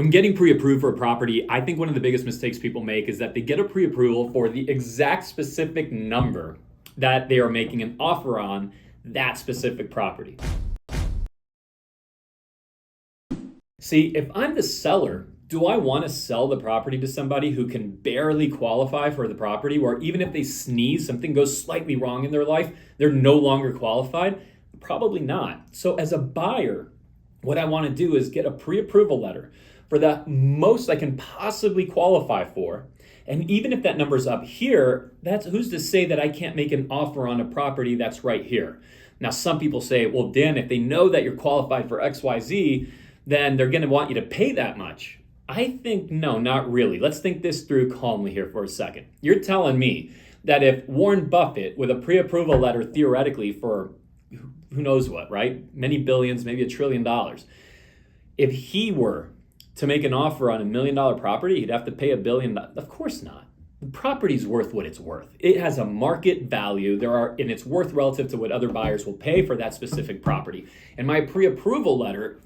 When getting pre-approved for a property, I think one of the biggest mistakes people make is that they get a pre-approval for the exact specific number that they are making an offer on that specific property. See, if I'm the seller, do I want to sell the property to somebody who can barely qualify for the property, where even if they sneeze, something goes slightly wrong in their life, they're no longer qualified? Probably not. So as a buyer, what I want to do is get a pre-approval letter for the most I can possibly qualify for. And even if that number's up here, that's who's to say that I can't make an offer on a property that's right here. Now, some people say, well, Dan, if they know that you're qualified for XYZ, then they're going to want you to pay that much. I think, no, not really. Let's think this through calmly here for a second. You're telling me that if Warren Buffett, with a pre-approval letter theoretically for who knows what, right? Many billions, maybe $1 trillion. If he were to make an offer on $1 million property, he'd have to pay $1 billion. Of course not. The property's worth what it's worth. It has a market value. And it's worth relative to what other buyers will pay for that specific property. And my pre-approval letter,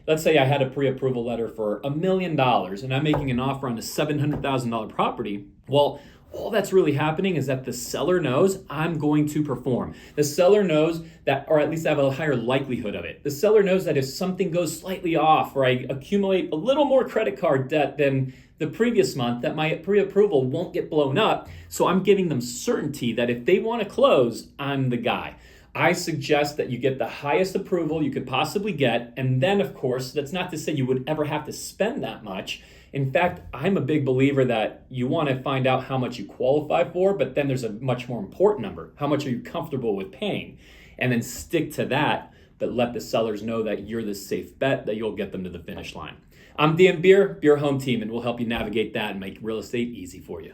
let's say I had a pre-approval letter for $1 million and I'm making an offer on a $700,000 property. Well, all that's really happening is that the seller knows I'm going to perform. The seller knows that, or at least I have a higher likelihood of it. The seller knows that if something goes slightly off, or I accumulate a little more credit card debt than the previous month, that my pre-approval won't get blown up. So I'm giving them certainty that if they want to close, I'm the guy. I suggest that you get the highest approval you could possibly get. And then, of course, that's not to say you would ever have to spend that much. In fact, I'm a big believer that you want to find out how much you qualify for, but then there's a much more important number. How much are you comfortable with paying? And then stick to that, but let the sellers know that you're the safe bet, that you'll get them to the finish line. I'm Dan Beer, Beer Home Team, and we'll help you navigate that and make real estate easy for you.